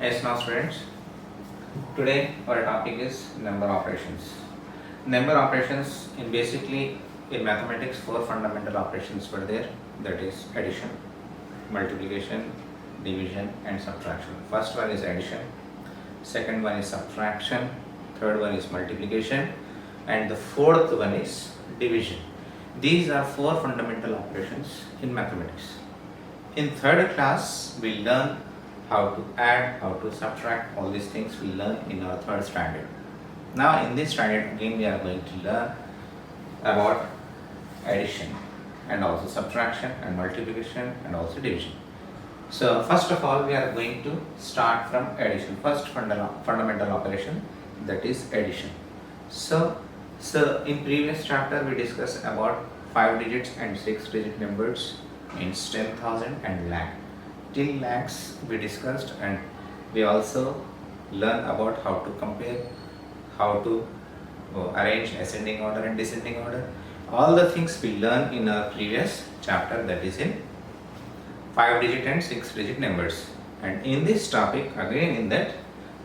Yes, now students, today our topic is number operations. Number operations in basically in mathematics four fundamental operations were there, that is addition, multiplication, division and subtraction. First one is addition, second one is subtraction, third one is multiplication and the fourth one is division. These are four fundamental operations in mathematics. In third class we learn how to add, how to subtract, all these things we learn in our third standard. Now in this standard again we are going to learn about addition and also subtraction and multiplication and also division. So first of all we are going to start from addition, first fundamental operation, that is addition. So in previous chapter we discussed about 5 digits and 6 digit numbers, means 10,000 and lakh. Till lakhs we discussed, and we also learn about how to compare, how to arrange ascending order and descending order. All the things we learn in our previous chapter, that is in 5 digit and 6 digit numbers. And in this topic again, in that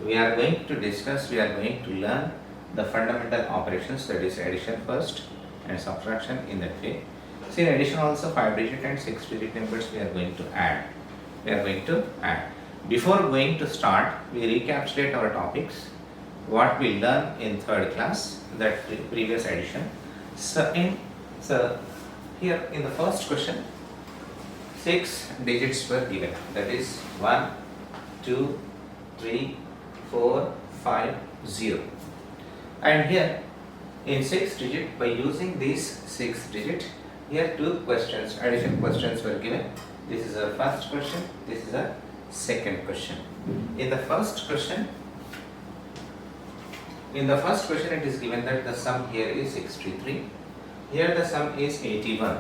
we are going to discuss, we are going to learn the fundamental operations, that is addition first and subtraction in that way. So in addition also 5 digit and 6 digit numbers we are going to add. Before going to start, we recapitulate our topics, what we learned in third class, that previous addition. So here in the first question, 6 digits were given, that is 1, 2, 3, 4, 5, 0. And here in 6 digit, by using these 6 digit, here two questions, addition questions were given. This is our first question, this is our second question. In the first question it is given that the sum here is 63. Here the sum is 81.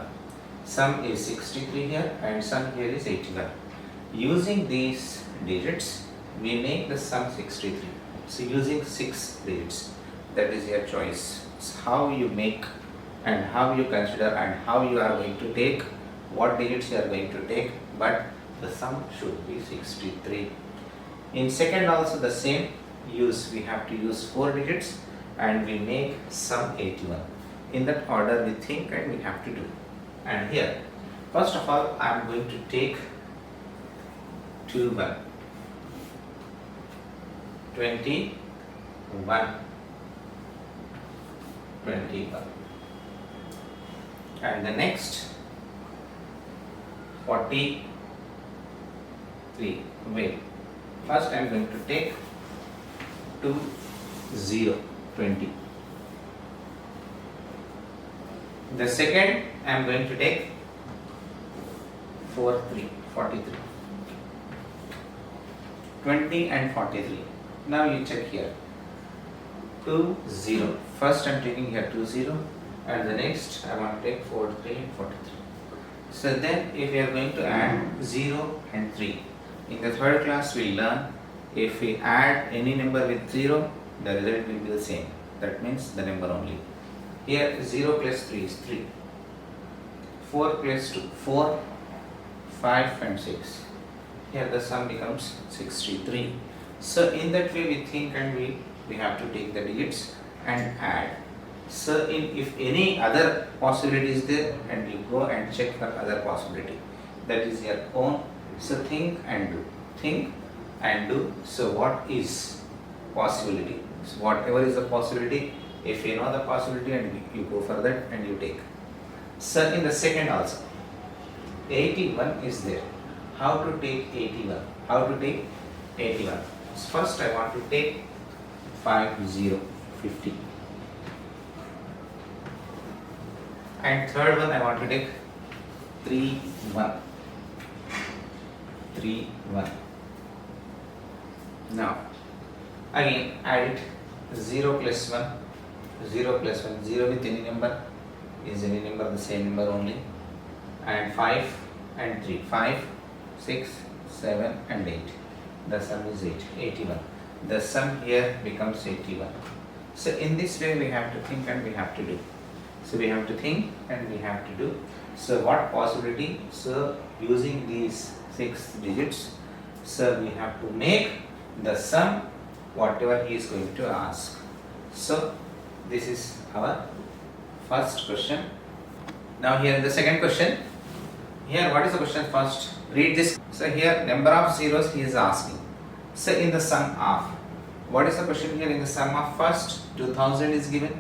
Sum is 63 here and sum here is 81. Using these digits we make the sum 63. So using 6 digits, that is your choice. It's how you make and how you consider and how you are going to take, what digits you are going to take, but the sum should be 63. In second also the same, we have to use 4 digits and we make sum 81. In that order we think and we have to do. And here first of all I am going to take 21, 21, and the next 43. Wait, first I am going to take 20, 20. The second I am going to take 43, 20 and 43. Now you check here, 20. First I am taking here 20 and the next I want to take 43 and 43. So then if we are going to add 0 and 3, in the third class we learn if we add any number with 0, the result will be the same. That means the number only. Here 0 plus 3 is 3, 4 plus 2, 4, 5 and 6. Here the sum becomes 63. So in that way we think and we have to take the digits and add. So if any other possibility is there, and you go and check for other possibility, that is your own. So think and do. So what is possibility? So whatever is the possibility, if you know the possibility and you go for that and you take. So in the second also 81 is there. How to take 81? So first I want to take 50. And third one I want to take 31. Now again add it, 0 plus 1, 0 with any number is any number, the same number only, and 5 and 3, 5, 6, 7 and 8. The sum is 81. The sum here becomes 81. So in this way we have to think and we have to do. So we have to think and we have to do. So what possibility? So using these 6 digits, so we have to make the sum whatever he is going to ask. So this is our first question. Now here in the second question, here what is the question first? Read this. So here number of zeros he is asking. So in the sum of, what is the question here? In the sum of first 2000 is given,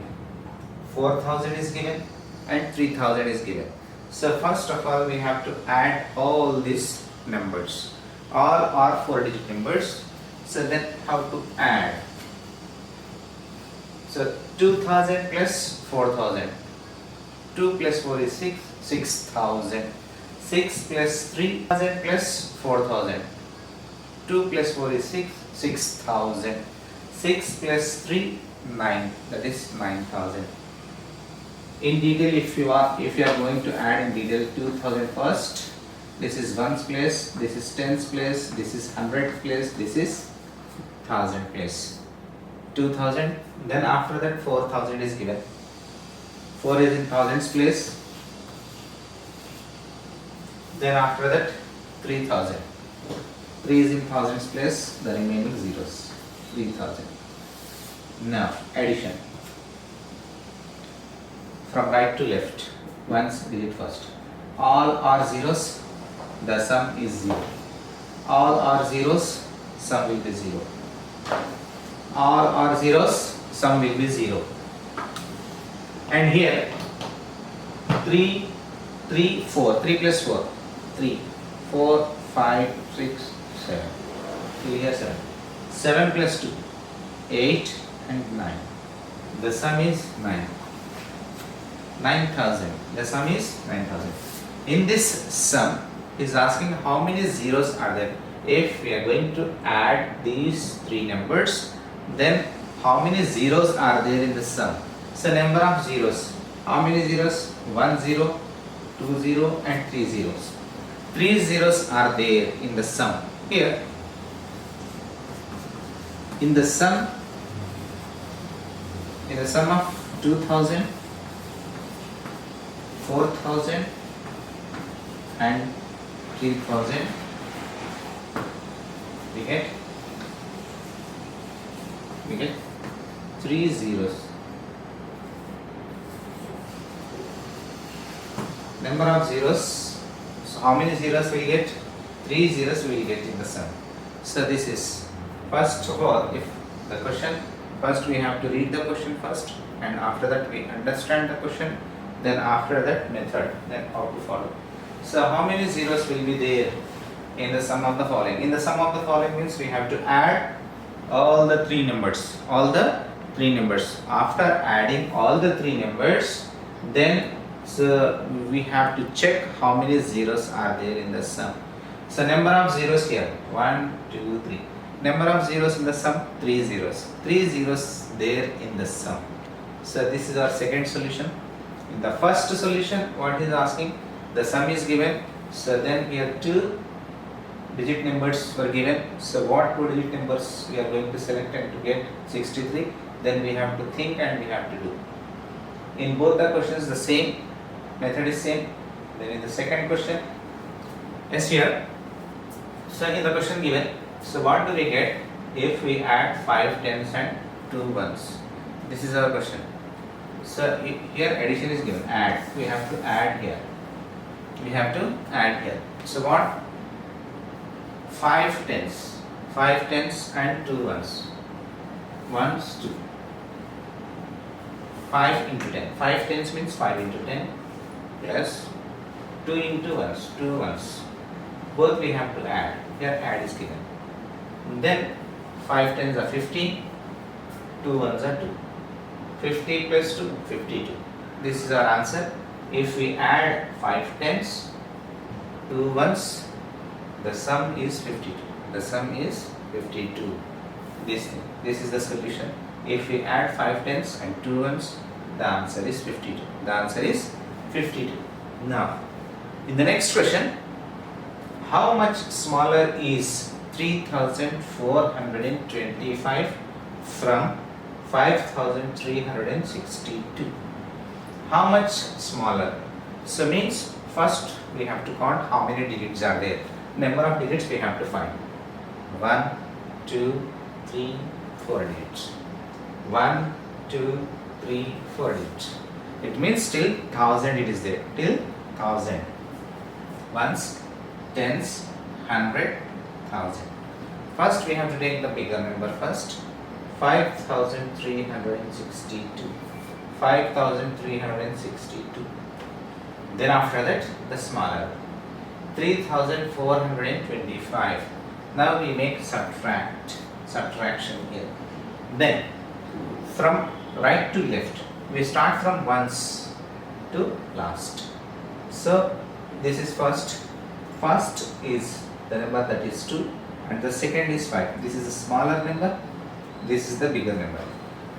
4000 is given and 3000 is given. So first of all we have to add all these numbers. All are 4-digit numbers. So then how to add? So 2000 plus 4000. 2 plus 4 is 6, 6000. 6 plus 3000 plus 4000. 2 plus 4 is 6, 6000. 6 plus 3, 9, that is 9000. In detail, if you are going to add in detail 2000 first, this is ones place, this is tens place, this is hundred place, this is thousand place. 2000, then after that 4000 is given. 4 is in thousands place. Then after that 3000. 3 is in thousands place, the remaining zeros. 3000. Now addition. From right to left, ones digit first. All are zeros, the sum is 0. All are zeros, sum will be 0. All are zeros, sum will be 0. And here 3, 3, 4, 3 plus 4, 3, 4, 5, 6, 7. Here 7. 7 plus 2, 8 and 9. The sum is 9. 9000. The sum is 9000. In this sum, he is asking how many zeros are there. If we are going to add these three numbers, then how many zeros are there in the sum? So number of zeros. How many zeros? 1 0, 2 0 and 3 zeros. 3 zeros are there in the sum. Here, in the sum of 2000, 4000 and 3000, we get 3 zeros. Number of zeros. So how many zeros we get? 3 zeros we will get in the sum. So this is, first of all, if the question, first we have to read the question first, and after that we understand the question, then after that method, then how to follow. So how many zeros will be there in the sum of the following? In the sum of the following means we have to add all the three numbers. After adding all the three numbers, then so we have to check how many zeros are there in the sum. So number of zeros here, 1, 2, 3. Number of zeros in the sum, 3 zeros. 3 zeros there in the sum. So this is our second solution. In the first solution, what is asking? The sum is given. So then here 2 digit numbers were given. So what 2 digit numbers we are going to select and to get 63? Then we have to think and we have to do. In both the questions, the same method is same. Then in the second question, yes here. So in the question given, so what do we get if we add 5 tens and 2 ones? This is our question. So here addition is given, add. We have to add here. So what? 5 tens and 2 ones. 2. 5 into 10. 5 tens means 5 into 10 plus 2 into 1s, 2 1s. Both we have to add. Here add is given. Then 5 tens are 50, 2 1s are 2. 50 plus 2, 52. This is our answer. If we add 5 tens, 2 1s, the sum is 52. The sum is 52. This is the solution. If we add 5 tens and 2 1s, the answer is 52. The answer is 52. Now, in the next question, how much smaller is 3425 from 5362? How much smaller? So means first we have to count how many digits are there. Number of digits we have to find. 1, 2, 3, 4 digits. 1, 2, 3, 4 digits. It means till 1000 it is there. Till 1000. Ones, tens, 100, 1000. First we have to take the bigger number first. 5362. 5362. Then after that the smaller. 3425. Now we make subtraction here. Then from right to left we start from ones to last. So this is first is the number that is 2 and the second is 5. This is a smaller number, this is the bigger number.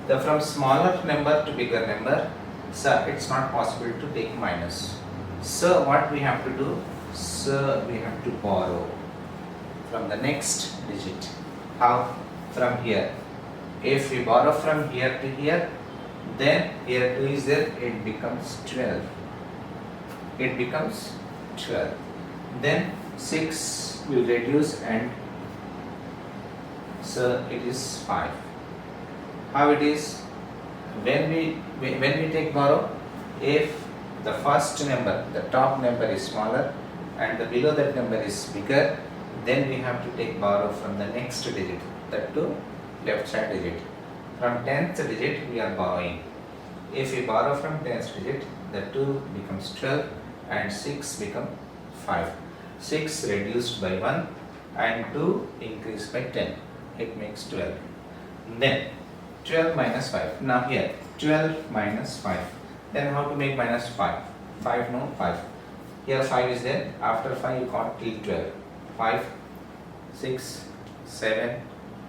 The from smaller number to bigger number, so it's not possible to take minus. So what we have to do? So we have to borrow from the next digit. How? From here. If we borrow from here to here, then here 2 is there, it becomes 12. It becomes 12. Then 6 will reduce and so it is 5. How it is? When we take borrow, if the first number, the top number is smaller and the below that number is bigger, then we have to take borrow from the next digit, that to left side digit. From 10th digit we are borrowing. If we borrow from 10th digit, the 2 becomes 12 and 6 become 5. 6 reduced by 1 and 2 increased by 10. It makes 12. Then 12 minus 5. Now here 12 minus 5. Then how to make minus 5? 5 no 5. Here 5 is there. After 5 you count till 12. 5, 6, 7,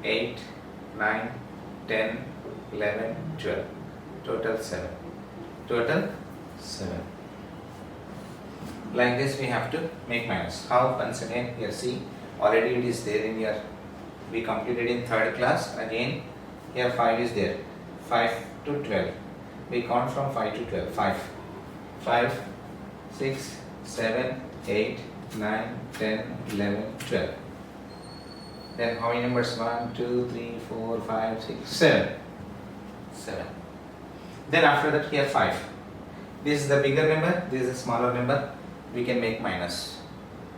8, 9, 10, 11, 12. Total 7. Total 7. Like this we have to make minus. How? Once again here see, already it is there in your, we completed in 3rd class. Again here 5 is there. 5 to 12. We count from 5 to 12. 5, 6, 7, 8, 9, 10, 11, 12. Then how many numbers? 1, 2, 3, 4, 5, 6, 7. 7. Then after that here 5. This is the bigger number, this is a smaller number. We can make minus.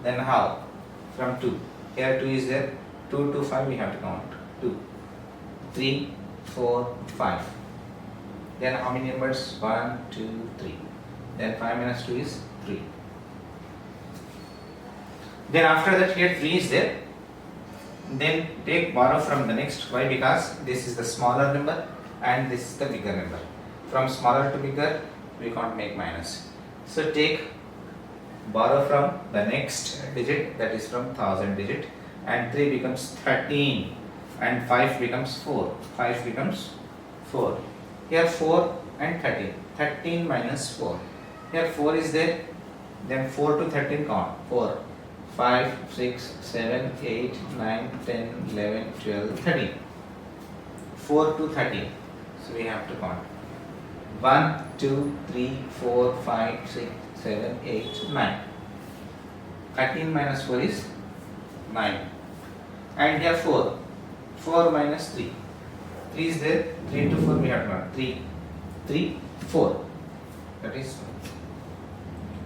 Then how? From 2. Here 2 is there. 2 to 5 we have to count. 2, 3, 4, 5. Then how many numbers? 1, 2, 3. Then 5 minus 2 is 3. Then after that here 3 is there. Then take borrow from the next. Why? Because this is the smaller number and this is the bigger number. From smaller to bigger we can't make minus. So take borrow from the next digit, that is from 1000 digit, and 3 becomes 13 and 5 becomes 4. 5 becomes 4. Here 4 and 13. 13 minus 4. Here 4 is there. Then 4 to 13 count. 4. 5, 6, 7, 8, 9, 10, 11, 12, 13. 4 to 13. So we have to count. 1, 2, 3, 4, 5, 6, 7, 8, 9. 13 minus 4 is 9. And here 4. 4 minus 3. 3 is there. 3 to 4 we have to count. 3, 3, 4. That is,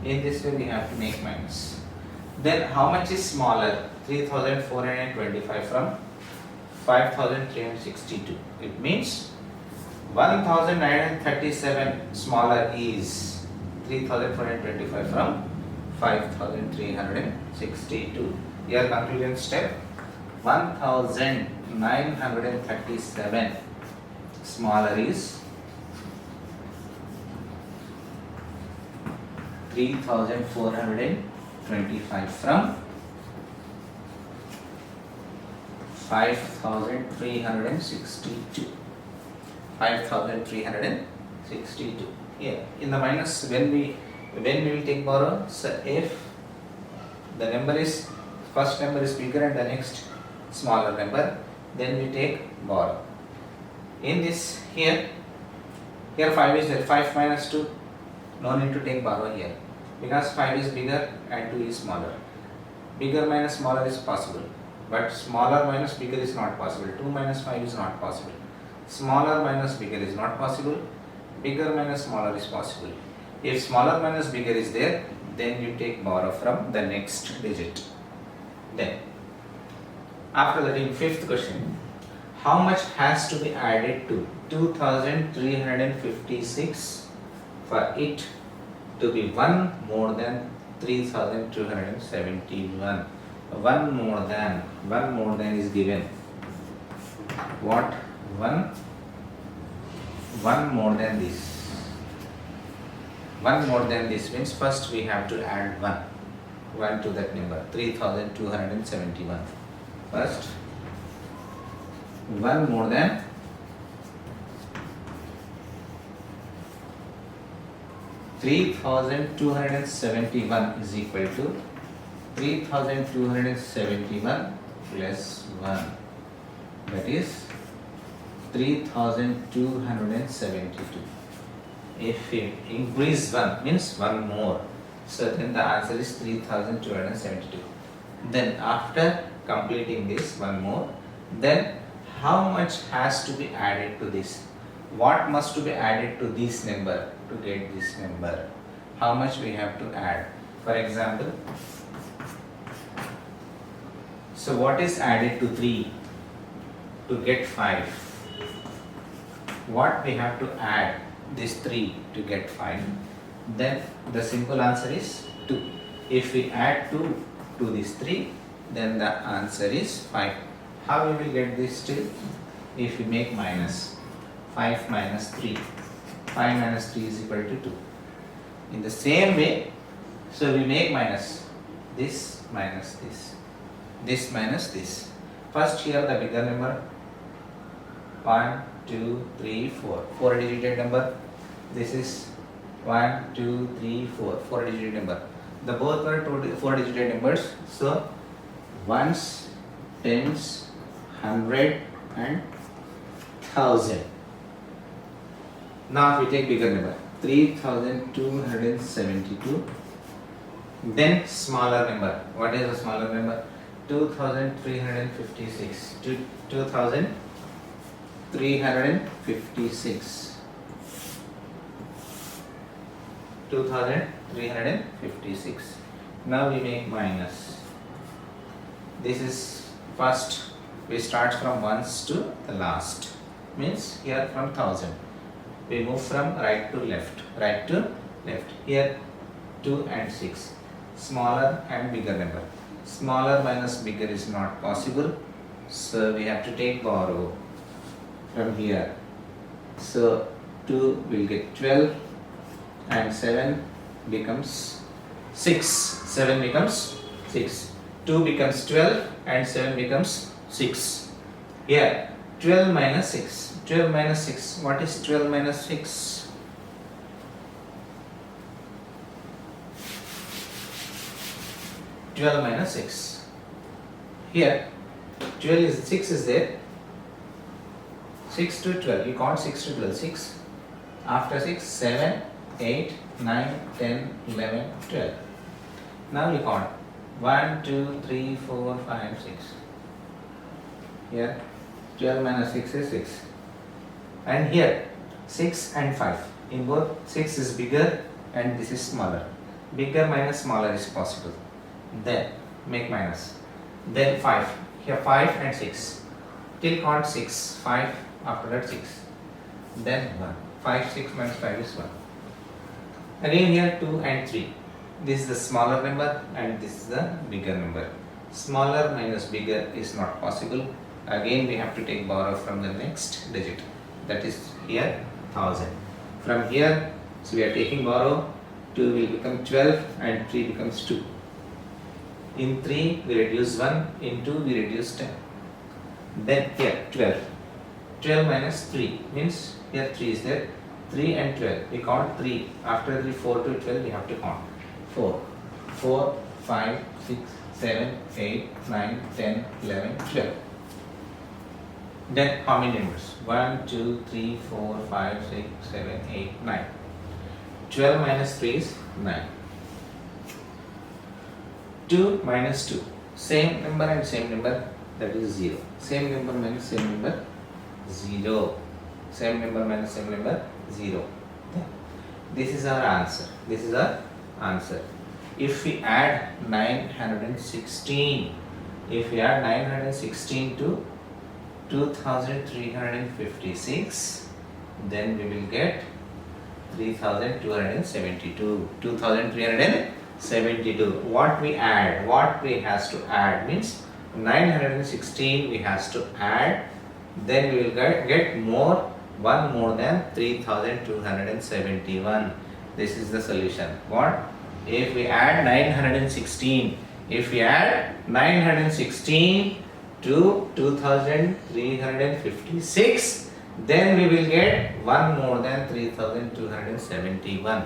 in this way we have to make minus. Then how much is smaller? 3425 from 5362. It means 1937 smaller is 3425 from 5362. Here conclusion step. 1937 smaller is 3425 from 5362. 5362. Here in the minus, when we will take borrow, so if the number is, first number is bigger and the next smaller number, then we take borrow. In this here 5 is there. 5 minus 2, no need to take borrow here, because 5 is bigger and 2 is smaller. Bigger minus smaller is possible, but smaller minus bigger is not possible. 2 minus 5 is not possible. Smaller minus bigger is not possible. Bigger minus smaller is possible. If smaller minus bigger is there, then you take borrow from the next digit. Then, after that, in fifth question, how much has to be added to 2356 for it to be 1 more than 3271? 1 more than is given. What? 1 more than this. 1 more than this means first we have to add 1 to that number, 3271. First, 1 more than 3271 is equal to 3271 plus 1, that is 3272. If we increase 1 means 1 more, so then the answer is 3272. Then after completing this 1 more, then how much has to be added to this? What must to be added to this number to get this number? How much we have to add? For example, so what is added to 3 to get 5? What we have to add this 3 to get 5? Then the simple answer is 2. If we add 2 to this 3, then the answer is 5. How we will get this 2? If we make minus, 5 minus 3. 5 minus 3 is equal to 2. In the same way, so we make minus this minus this. This minus this. First here the bigger number, 1, 2, 3, 4. 4 digit number. This is 1, 2, 3, 4. 4 digit number. The both are 4 digit numbers. So ones, tens, 100 and 1000. Now if we take bigger number, 3272. Then smaller number. What is the smaller number? 2356. 2356. 2356. Now we make minus. This is first, we start from ones to the last. Means here from 1000. We move from right to left. Right to left. Here 2 and 6. Smaller and bigger number. Smaller minus bigger is not possible. So we have to take borrow from here. So 2 will get 12 and 7 becomes 6. 7 becomes 6. 2 becomes 12 and 7 becomes 6. Here 12 minus 6. 12 minus 6. What is 12 minus 6? Twelve minus 6. Here 12 is 6 is there. 6 to 12. You count 6 to 12. 6. After 6, 7, 8, 9, 10, 11, 12. Now you count 1, 2, 3, 4, 5, 6. Here 12 minus 6 is 6. And here 6 and 5. In both 6 is bigger and this is smaller. Bigger minus smaller is possible. Then make minus. Then 5. Here 5 and 6. Till count 6. 5 after that 6. Then 1. 5, 6 minus 5 is 1. Again here 2 and 3. This is the smaller number and this is the bigger number. Smaller minus bigger is not possible. Again we have to take borrow from the next digit. That is here 1000. From here, so we are taking borrow. 2 will become 12 and 3 becomes 2. In 3 we reduce 1, in 2 we reduce 10. Then here 12. 12 minus 3 means here 3 is there. 3 and 12. We count 3. After 3, 4 to 12 we have to count. 4. 4, 5, 6, 7, 8, 9, 10, 11, 12. Then how many numbers? 1, 2, 3, 4, 5, 6, 7, 8, 9. 12 minus 3 is 9. 2 minus 2. Same number and same number. that is 0. Same number minus same number 0. Same number minus same number 0. This is our answer. This is our answer. If we add 916, if we add 916 to 2356, then we will get 3272. 2372. What we add, what we has to add means 916 we has to add, then we will get more, one more than 3271. This is the solution. What? If we add 916, if we add 916 to 2356, then we will get one more than 3271.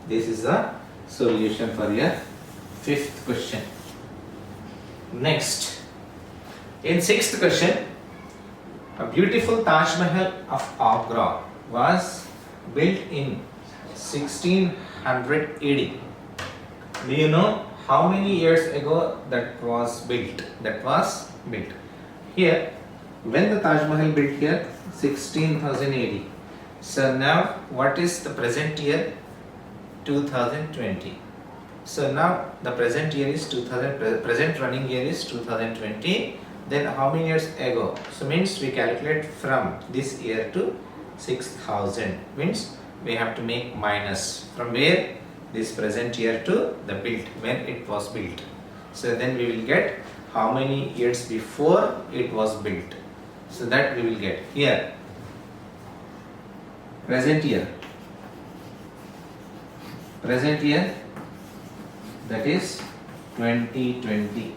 This is the solution for your fifth question. Next, in sixth question, a beautiful Taj Mahal of Agra was built in 1600 AD. Do you know how many years ago that was built? That was built. Here, when the Taj Mahal built here, 16,000 AD. So now, what is the present year? 2020. So now the present year is 2000. Present running year is 2020. Then how many years ago? So means we calculate from this year to 6,000. Means we have to make minus from where? This present year to the built, when it was built. So then we will get how many years before it was built. So that we will get here. Present year. Present year, that is 2020.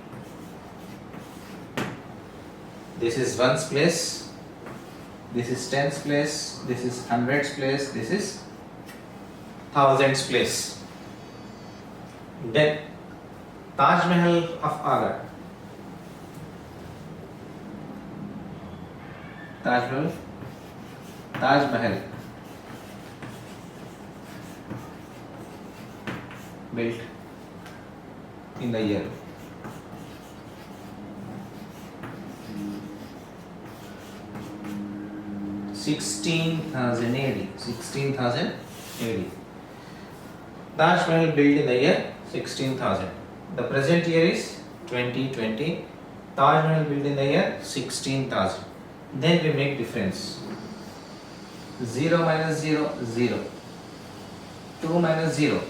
This is ones place, this is tens place, this is hundreds place, this is thousands place. Then Taj Mahal of Agra. Taj Mahal built in the year 16,000 AD. 16,000 AD. Taj Mahal built in the year 16,000. The present year is 2020. Taj Mahal built in the year 16,000. Then we make difference. 0 minus 0, 0. 2 minus 0.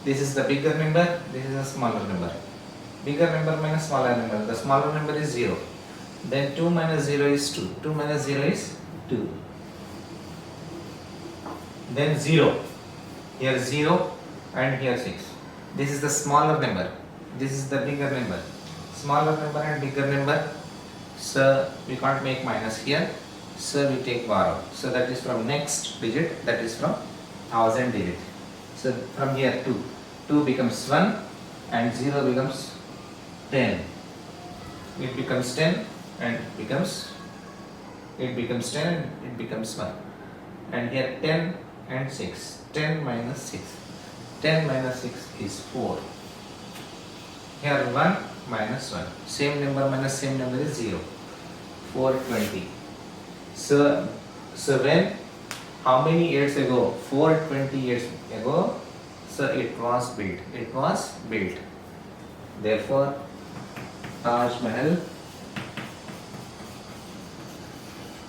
This is the bigger number, this is a smaller number. Bigger number minus smaller number. The smaller number is 0. Then 2 minus 0 is 2. 2 minus 0 is 2. Then 0. Here 0 and here 6. This is the smaller number. This is the bigger number. Smaller number and bigger number. So we can't make minus here. So we take borrow. So that is from next digit. That is from 1000 digit. So from here 2. 2 becomes 1 and 0 becomes 10. It becomes 10 and becomes 10 and it becomes 1. And here 10 and 6. 10 minus 6. 10 minus 6 is 4. Here 1 minus 1. Same number minus same number is 0. 420. So when, how many years ago? 420 years ago. So it was built. It was built. Therefore, Taj Mahal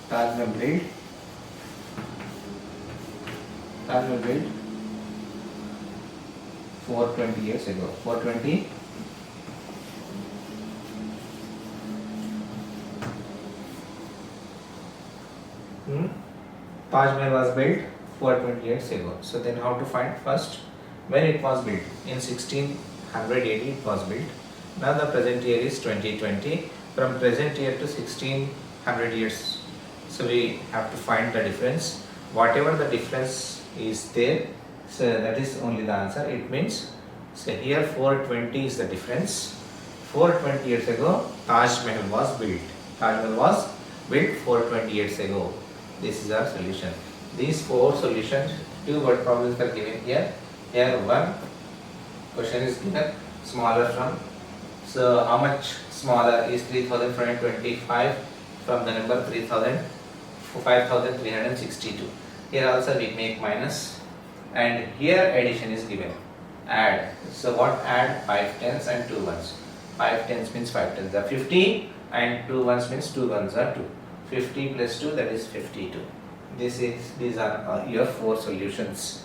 built. Taj Mahal built 420 years ago. 420. Taj Mahal was built 420 years ago. So then how to find? First, when it was built? In 1600 AD it was built. Now the present year is 2020. From present year to 1600 years. So we have to find the difference. Whatever the difference is there, so that is only the answer. It means, so here 420 is the difference. 420 years ago Taj Mahal was built. Taj Mahal was built 420 years ago. This is our solution. These 4 solutions, 2 word problems are given here. Here one question is given, smaller from So how much smaller is 3425 from the number 5362? Here also we make minus, and here addition is given. Add. So what add? 5 tens and 2 ones. 5 tens means 5 tens are 50, and 2 ones means 2 ones are 2. 50 plus 2, that is 52. These are your 4 solutions.